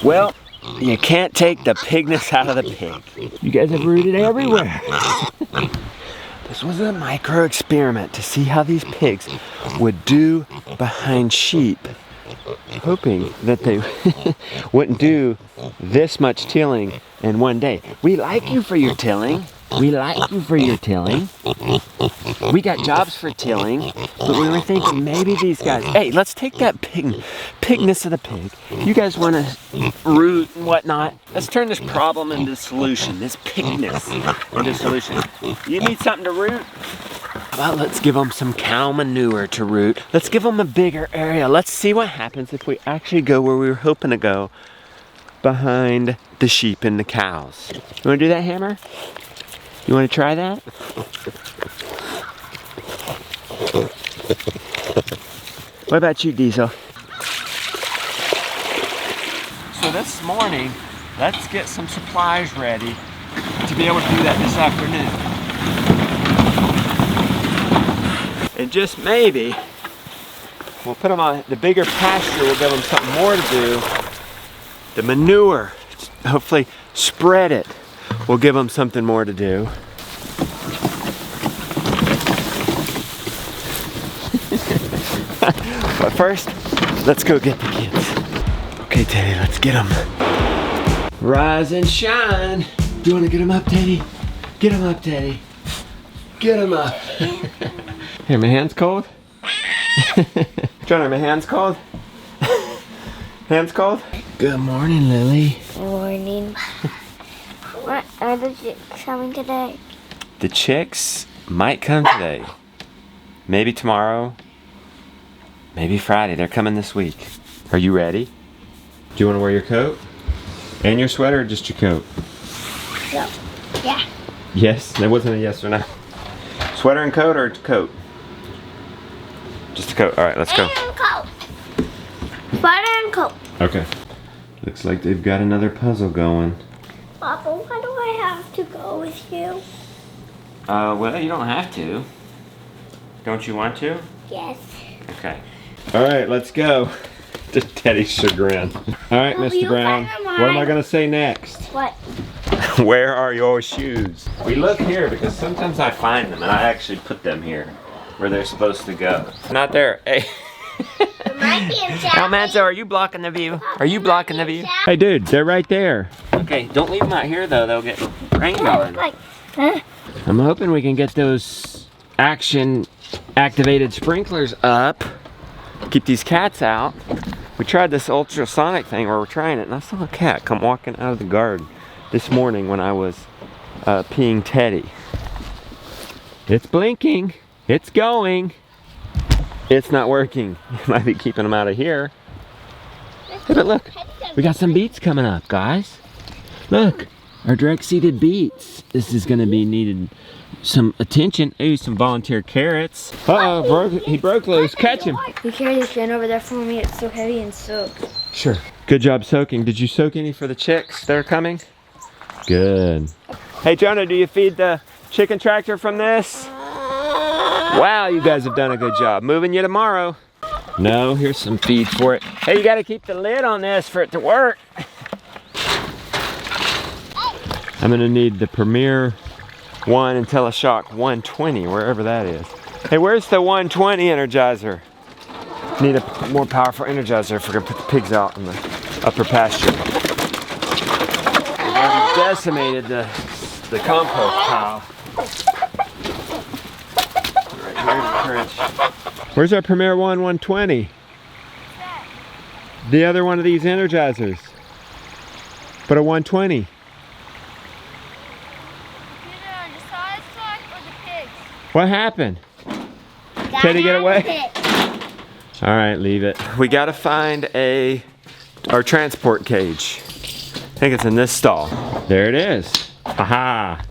Well, you can't take the pigness out of the pig. You guys have rooted everywhere. This was a micro experiment to see how these pigs would do behind sheep, hoping that they wouldn't do this much tilling in one day. We like you for your tilling. We like you for your tilling. We got jobs for tilling, but we were thinking maybe these guys, hey, let's take that pigness of the pig. You guys want to root and whatnot. Let's turn this problem into a solution, this pigness into a solution. You need something to root? Well, let's give them some cow manure to root. Let's give them a bigger area. Let's see what happens if we actually go where we were hoping to go, behind the sheep and the cows. You want to do that, Hammer? You want to try that? What about you, Diesel? So this morning, let's get some supplies ready to be able to do that this afternoon. And just maybe, we'll put them on the bigger pasture, we'll give them something more to do. The manure, hopefully spread it. We'll give them something more to do. But first, let's go get the kids. Okay, Teddy, let's get them. Rise and shine. Do you want to get them up, Teddy? Get them up, Teddy. Get them up. Here, my hand's cold. Johnny, my hand's cold. Hands cold? Good morning, Lily. Morning. What are the chicks coming today? The chicks might come today. Maybe tomorrow. Maybe Friday. They're coming this week. Are you ready? Do you want to wear your coat? And your sweater or just your coat? So, yeah. Yes? That wasn't a yes or no. Sweater and coat or coat? Just a coat. Alright, let's go. And coat. Sweater and coat. Okay. Looks like they've got another puzzle going. Papa, why do I have to go with you? Well, you don't have to. Don't you want to? Yes. Okay. Alright, let's go. To Teddy's chagrin. Alright, Will Mr. you Brown. find What them am I going to say next? What? Where are your shoes? We look here because sometimes I find them and I actually put them here where they're supposed to go. Not there. Hey. Now, Manzo, are you blocking the view? Are you blocking the view? Hey, dude, they're right there. Okay, don't leave them out here though. They'll get rain going. I'm hoping we can get those action-activated sprinklers up. Keep these cats out. We tried this ultrasonic thing where we're trying it, and I saw a cat come walking out of the garden this morning when I was peeing Teddy. It's blinking. It's going. It's not working. You might be keeping them out of here. Hey, but look, we got some beets coming up, guys. Look, our direct-seeded beets. This is going to be needed some attention. Ooh, some volunteer carrots. Uh-oh, he broke loose. Catch him. You carry this bin over there for me. It's so heavy and soaked. Sure. Good job soaking. Did you soak any for the chicks that are coming? Good. Hey, Jonah, do you feed the chicken tractor from this? Wow, you guys have done a good job. Moving you tomorrow. No, here's some feed for it. Hey, you gotta keep the lid on this for it to work. I'm gonna need the Premier 1 IntelliShock 120, wherever that is. Hey, where's the 120 Energizer? Need a more powerful Energizer if we're gonna put the pigs out in the upper pasture. We've already decimated the compost pile. Where's our Premier 1 120? The other one of these Energizers. But a 120. What happened? Teddy, get away. All right, leave it. We gotta find our transport cage. I think it's in this stall. There it is. Haha. Are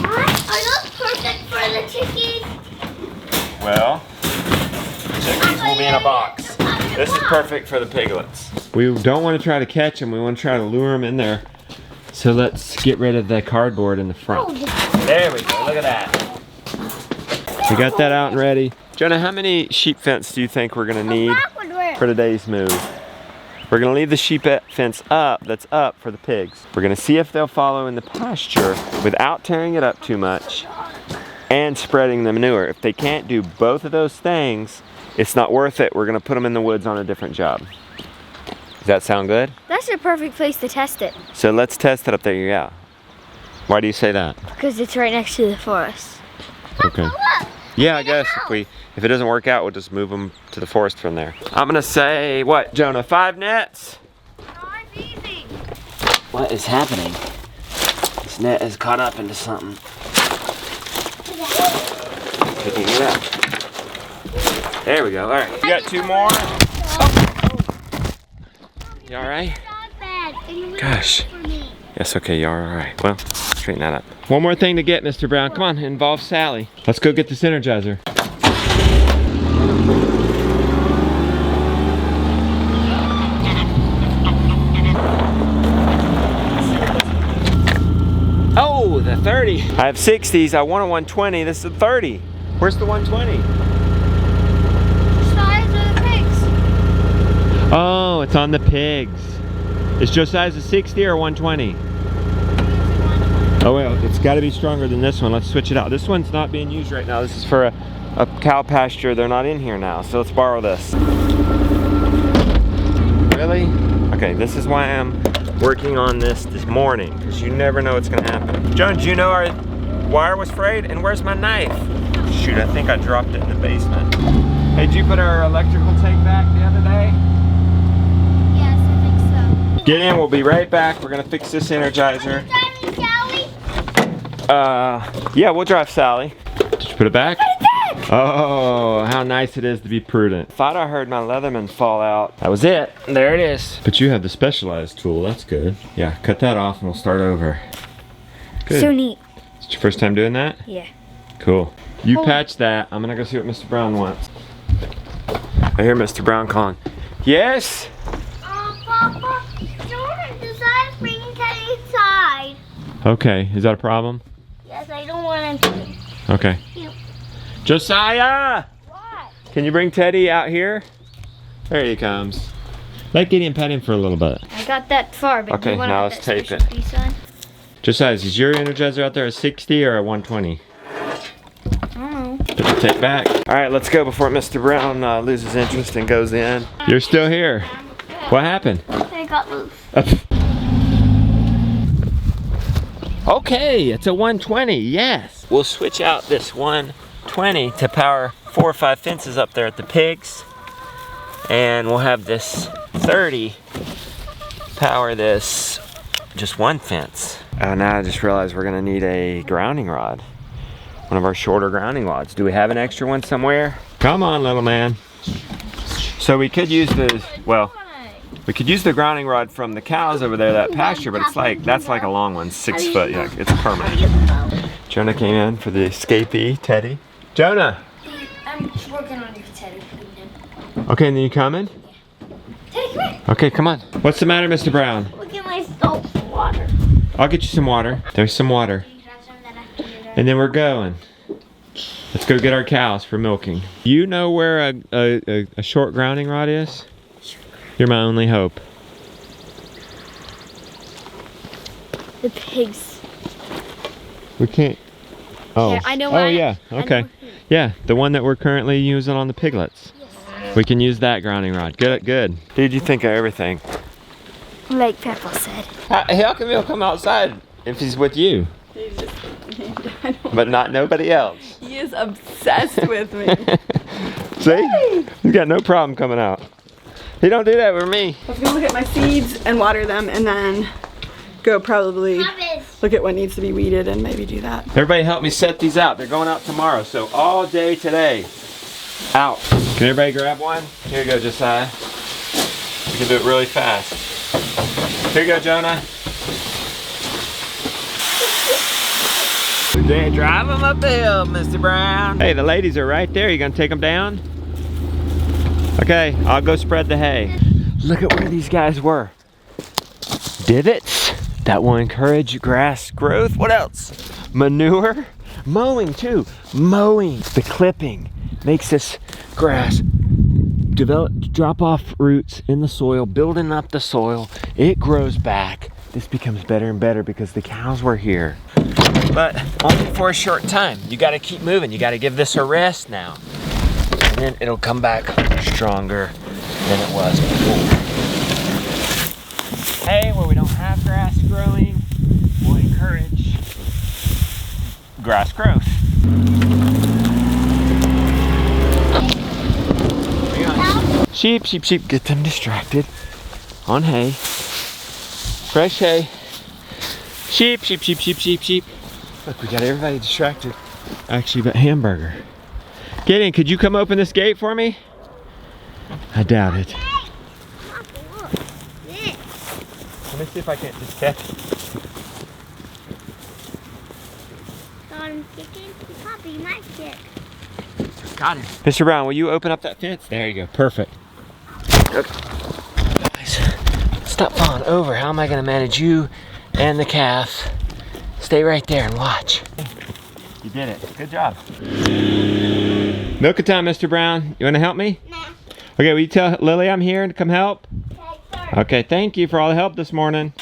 those perfect for the chickies? Well, chickies will be in a box. This is perfect for the piglets. We don't want to try to catch them. We want to try to lure them in there So let's get rid of the cardboard in the front. There we go, look at that. We got that out and ready. Jonah, how many sheep fence do you think we're gonna need for today's move? We're gonna leave the sheep fence up, that's up for the pigs. We're gonna see if they'll follow in the pasture without tearing it up too much and spreading the manure. If they can't do both of those things, it's not worth it. We're gonna put them in the woods on a different job. Does that sound good? That's a perfect place to test it. So let's test it up there, yeah. Why do you say that? Because it's right next to the forest. Okay. Yeah, I guess if it doesn't work out, we'll just move them to the forest from there. I'm gonna say, what, Jonah, 5 nets? Easy. What is happening? This net is caught up into something. Picking it up. There we go, all right. You got 2 more? You all right? Gosh. Yes, okay, you are all right. Well, straighten that up. One more thing to get, Mr. Brown. Come on, involve Sally. Let's go get this energizer. Oh, the 30. I have 60s. I want a 120. This is a 30. Where's the 120? Size of the pigs. Oh, it's on the pigs. Is Josiah's a 60 or 120? Oh well, it's got to be stronger than this one. Let's switch it out. This one's not being used right now. This is for a cow pasture. They're not in here now, so let's borrow this. Really? Okay, this is why I'm working on this morning, because you never know what's gonna happen. John, do you know our wire was frayed? And where's my knife? Shoot, I think I dropped it in the basement. Hey, did you put our electrical tape back the other day? Yes, I think so. Get in, we'll be right back. We're gonna fix this energizer. Yeah, we'll drive Sally. Did you put it back? Oh, how nice it is to be prudent. Thought I heard my Leatherman fall out. That was it. There it is. But you have the specialized tool. That's good. Yeah, cut that off and we'll start over. Good. So neat. Is it your first time doing that? Yeah. Cool. You patch that. I'm gonna go see what Mr. Brown wants. I hear Mr. Brown calling. Yes? Papa, Jordan decides bringing Teddy inside. Okay, is that a problem? Yes, I don't want him to. Okay. Yep. Josiah! What? Can you bring Teddy out here? There he comes. Let Gideon pet him for a little bit. I got that far, but Okay, you want now to let's tape it. Josiah, is your Energizer out there a 60 or a 120? I don't know. Put the tape back. All right, let's go before Mr. Brown loses interest and goes in. You're still here. What happened? I got loose. Okay, it's a 120, yes. We'll switch out this 120 to power 4 or 5 fences up there at the pigs. And we'll have this 30 power this just 1 fence. Now I just realized we're gonna need a grounding rod. One of our shorter grounding rods. Do we have an extra one somewhere? Come on, little man. So we could use the, well, we could use the grounding rod from the cows over there, that pasture, but it's like, that's like a long one, 6 foot, yeah, it's permanent. Jonah came in for the escapee, Teddy. Jonah! I'm working on your Teddy. Okay, and then you coming? Teddy, come here. Okay, come on. What's the matter, Mr. Brown? Look at my soap water. I'll get you some water. There's some water. And then we're going. Let's go get our cows for milking. You know where a short grounding rod is? You're my only hope. The pigs. We can't. Oh. Yeah, I know. Oh yeah. Okay. Yeah, the one that we're currently using on the piglets. Yes. We can use that grounding rod. Good. Good. Dude, you think of everything. Like Peppa said. How come he'll come outside if he's with you? He's just, But not nobody else. He is obsessed with me. See? He's got no problem coming out. He don't do that with me. I was gonna look at my seeds and water them and then go probably look at what needs to be weeded and maybe do that. Everybody help me set these out. They're going out tomorrow, so all day today. Out. Can everybody grab one? Here you go, Josiah. You can do it really fast. Here you go, Jonah. Drive them up the hill, Mr. Brown. Hey, the ladies are right there. You gonna take them down? Okay, I'll go spread the hay. Look at where these guys were. Divots That will encourage grass growth. What else? Manure. Mowing too. Mowing. The clipping makes this grass drop off roots in the soil, building up the soil. It grows back. This becomes better and better because the cows were here. But only for a short time. You gotta keep moving. You gotta give this a rest now. And then it'll come back stronger than it was before. Hey, where we don't have grass growing, we'll encourage grass growth. Sheep, sheep, sheep, get them distracted on hay. Fresh hay. Sheep, sheep, sheep, sheep, sheep, sheep. Look, we got everybody distracted. Actually, but Hamburger. Gideon, could you come open this gate for me? I doubt it. Let me see if I can't just catch it. I'm kicking. Papa, you might kick. Got him. Mr. Brown, will you open up that fence? There you go. Perfect. Okay. Guys, stop falling over. How am I going to manage you and the calf? Stay right there and watch. You did it. Good job. Milk time, Mr. Brown. You want to help me? Nah. Okay, will you tell Lily I'm here to come help? Okay, thank you for all the help this morning.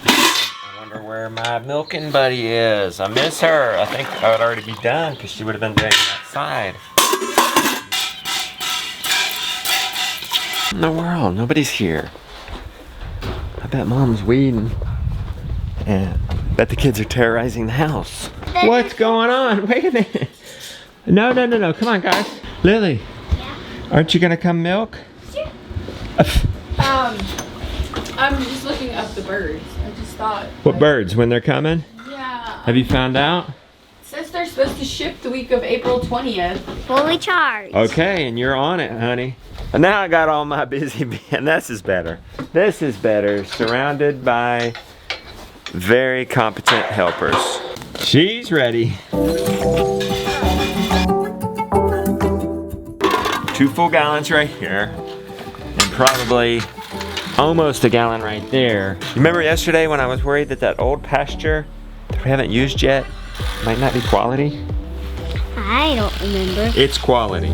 I wonder where my milking buddy is. I miss her. I think I would already be done because she would have been doing it outside. In the world, nobody's here. I bet Mom's weeding. And I bet the kids are terrorizing the house. What's going on? Wait a minute. No. Come on, guys. Lily. Yeah. Aren't you gonna come milk? Sure. I'm just looking up the birds. I just thought. What birds? When they're coming? Yeah. Have you found out? It says they're supposed to ship the week of April 20th. Fully charged. Okay, and you're on it, honey. And now I got all my busy and this is better. This is better. Surrounded by very competent helpers. She's ready. 2 full gallons right here. And probably almost a gallon right there. You remember yesterday when I was worried that old pasture that we haven't used yet might not be quality? I don't remember. It's quality.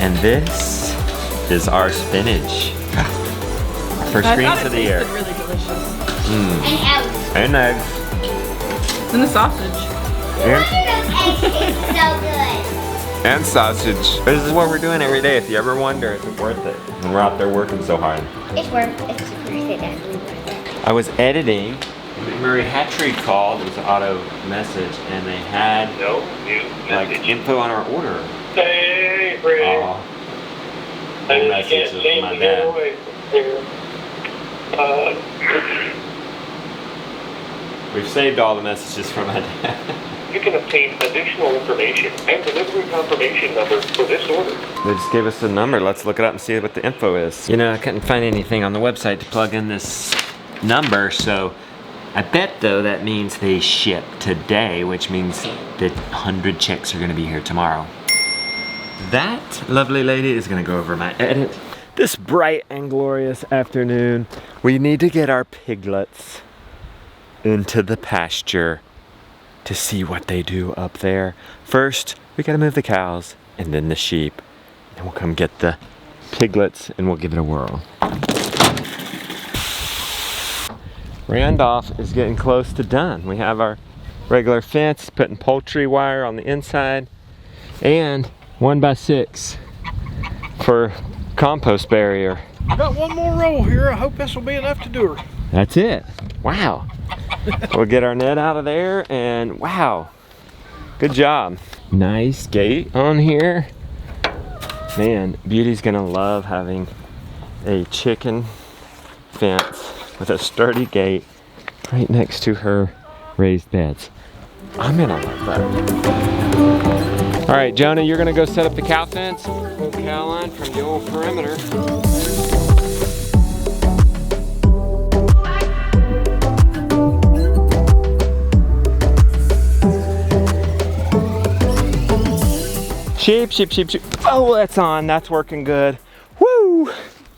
And this is our spinach. First greens of the year. Really delicious. And eggs. And eggs. And the sausage. Those eggs taste so good. And sausage. This is what we're doing every day. If you ever wonder, is it worth it? And we're out there working so hard. It's worth it. It's definitely worth it. I was editing. Murray Hatchery called. It was an auto message, and they had like info on our order. Hey, Fred. Oh, I just message can't of seem my to get dad. away from here. We've saved all the messages from my dad. You can obtain additional information and delivery confirmation number for this order. They just gave us a number. Let's look it up and see what the info is. You know, I couldn't find anything on the website to plug in this number, so I bet though that means they ship today, which means that 100 chicks are gonna be here tomorrow. That lovely lady is gonna go over my edit. This bright and glorious afternoon, we need to get our piglets into the pasture to see what they do up there. First, we gotta move the cows and then the sheep. And we'll come get the piglets and we'll give it a whirl. Randolph is getting close to done. We have our regular fence, putting poultry wire on the inside, and 1x6 for compost barrier. Got one more roll here. I hope this will be enough to do her. That's it. Wow. We'll get our net out of there and wow. Good job. Nice gate on here. Man, Beauty's gonna love having a chicken fence with a sturdy gate right next to her raised beds. I'm gonna love that. All right, Jonah, you're gonna go set up the cow fence. Pull cow line from the old perimeter. Sheep, sheep, sheep, sheep. Oh, that's on. That's working good. Woo!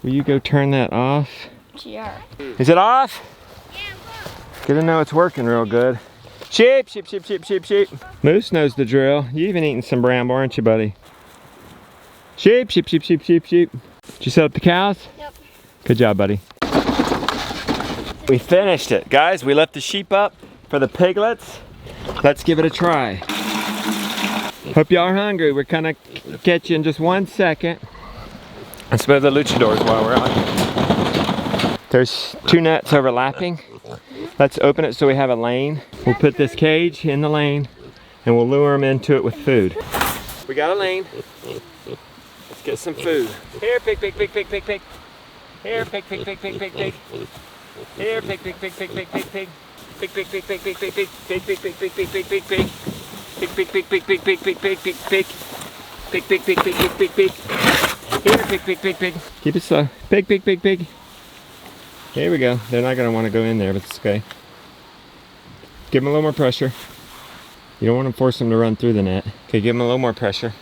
Will you go turn that off? Yeah. Is it off? Yeah, good to know it's working real good. Sheep, sheep, sheep, sheep, sheep, sheep. Moose knows the drill. You even eating some bramble, aren't you, buddy? Sheep, sheep, sheep, sheep, sheep, sheep. Did you set up the cows? Yep. Good job, buddy. We finished it. Guys, we left the sheep up for the piglets. Let's give it a try. Hope y'all are hungry. We're gonna catch you in just 1 second. Let's move the luchadors while we're on. There's 2 nets overlapping. Let's open it so we have a lane. We'll put this cage in the lane and we'll lure them into it with food. We got a lane. Let's get some food. Here, pig, pig, pig, pig, pig, pig. Here, pig, pig, pig, pig, pig, pig. Here, pig, pig, pig, pig, pig, pig, pig. Pig, pig, pig, pig, pig, pig, pig, pig, pig, pig, pig, pig, pig, pig, pig. Pig, pig, pig, pig, pig, pig, pig, pig, pig, pig. Pig, pig, pig, pig, pig, pig, pig. Here, pig, pig, pig, pig. Keep it slow. Pig, pig, pig, pig. Here we go. They're not gonna want to go in there, but it's okay. Give them a little more pressure. You don't want to force them to run through the net. Okay, give them a little more pressure.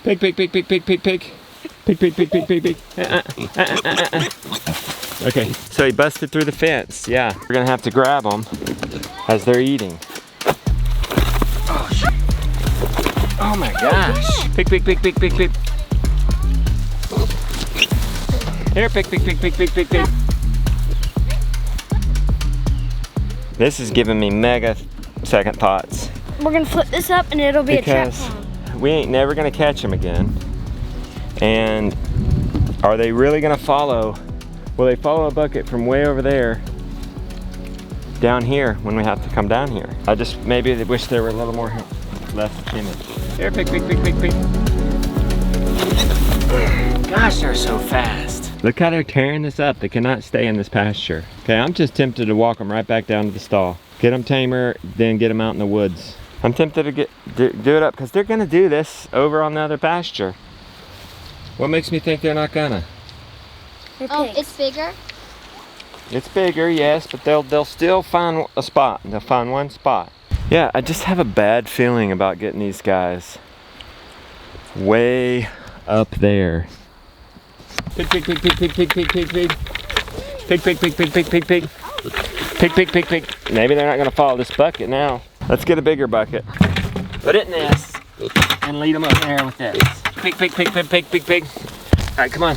Pig, pig, pig, pig, pig, pig, pig. Pig, pig, pig, pig, pig, pig. Okay, so he busted through the fence. Yeah, we're gonna have to grab them as they're eating. Oh, shit. Oh my gosh. Pig, pig, pig, pig, pig, pig. Here, pig, pig, pig, pig, pig, pig, pig. This is giving me mega second thoughts. We're gonna flip this up and it'll be a trap Because pond. we ain't never gonna catch them again. And are they really gonna follow? Will they follow a bucket from way over there down here when we have to come down here? I just maybe wish there were a little more less image. Here, pig, pig, pig, pig, pig. Gosh, they're so fast. Look how they're tearing this up. They cannot stay in this pasture. Okay, I'm just tempted to walk them right back down to the stall. Get them tamer, then get them out in the woods. I'm tempted to do it up because they're gonna do this over on the other pasture. What makes me think they're not gonna? Oh, it's bigger? It's bigger, yes, but they'll still find a spot. They'll find one spot. Yeah, I just have a bad feeling about getting these guys way up there. Pig, pig, pig, pig, pig, pig, pig, pig, pig. Pig, pig, pig, pig, pig, pig, pig. Pig, pig, pig, pig. Maybe they're not gonna follow this bucket now. Let's get a bigger bucket. Put it in this and lead them up there with this. Pig, pig, pig, pig, pig, pig, pig. All right, come on.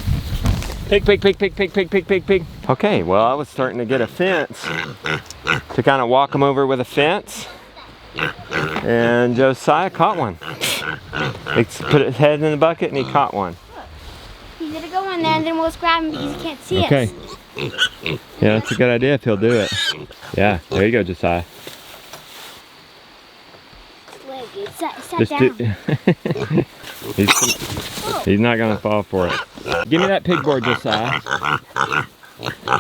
Pig, pig, pig, pig, pig, pig, pig, pig, pig. Okay, well, I was starting to get a fence to kind of walk them over with a fence. And Josiah caught one. He put his head in the bucket and he caught one. He's gonna go in there and then we'll just grab him because he can't see Okay. us. Yeah, that's a good idea if he'll do it. Yeah, there you go, Josiah. Sit down. He's not gonna fall for it. Give me that pig board, Josiah.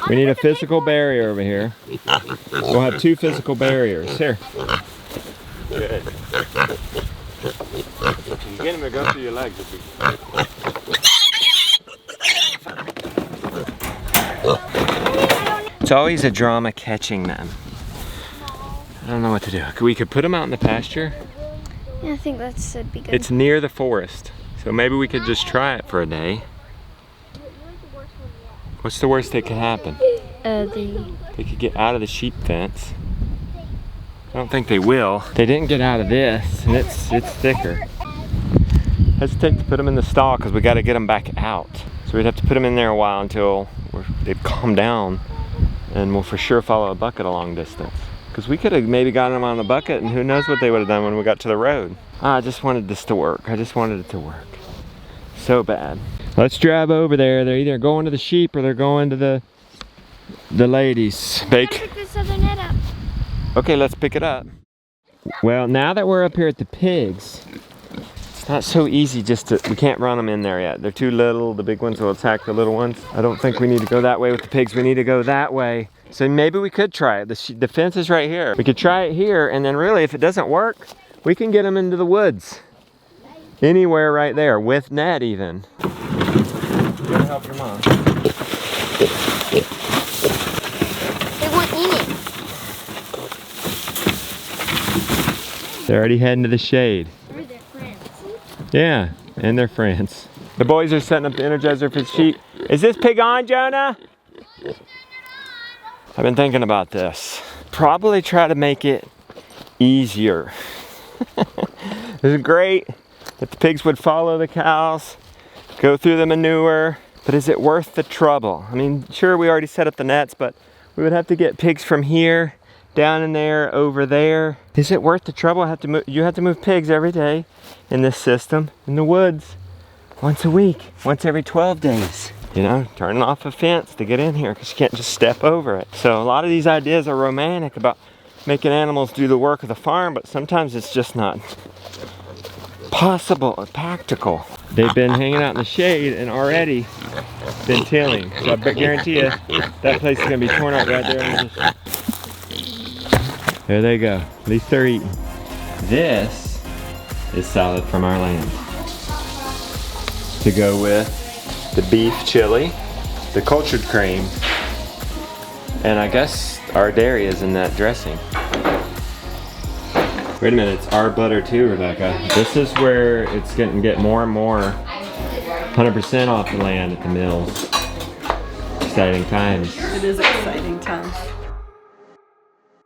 We need a physical barrier over here. We'll have 2 physical barriers. Here. Good. You get him to go through your legs. It's always a drama catching them. I don't know what to do. We could put them out in the pasture. Yeah, I think that would be good. It's near the forest, so maybe we could just try it for a day. What's the worst that could happen? They could get out of the sheep fence. I don't think they will. They didn't get out of this, and it's thicker. Hesitate to put them in the stall because we got to get them back out. So we'd have to put them in there a while until they've calmed down, and we'll for sure follow a bucket a long distance. Because we could have maybe gotten them on the bucket, and who knows what they would have done when we got to the road. I just wanted this to work. I just wanted it to work. So bad. Let's drive over there. They're either going to the sheep or they're going to the ladies. Pick this other net up. Okay, let's pick it up. Well, now that we're up here at the pigs, it's not so easy just to, we can't run them in there yet. They're too little. The big ones will attack the little ones. I don't think we need to go that way with the pigs. We need to go that way. So maybe we could try it. The fence is right here. We could try it here, and then really if it doesn't work, we can get them into the woods. Anywhere right there, with net even. You gotta help your mom. They won't eat it. They're already heading to the shade. Or their friends. Yeah, and their friends. The boys are setting up the energizer for the sheep. Is this pig on, Jonah? I've been thinking about this. Probably try to make it easier. This is great if the pigs would follow the cows, go through the manure, but is it worth the trouble? I mean, sure, we already set up the nets, but we would have to get pigs from here, down in there, over there. Is it worth the trouble? You have to move pigs every day in this system, in the woods, once a week, once every 12 days. You know, turning off a fence to get in here because you can't just step over it. So a lot of these ideas are romantic about making animals do the work of the farm, but sometimes it's just not possible or practical. They've been hanging out in the shade and already been tilling. So I guarantee you that place is gonna be torn out right there. There they go. At least they're eating. This is salad from our land. To go with the beef chili, the cultured cream, and I guess our dairy is in that dressing. Wait a minute, it's our butter too, Rebecca. This is where it's getting to get more and more 100% off the land at the mills. Exciting times. It is exciting times.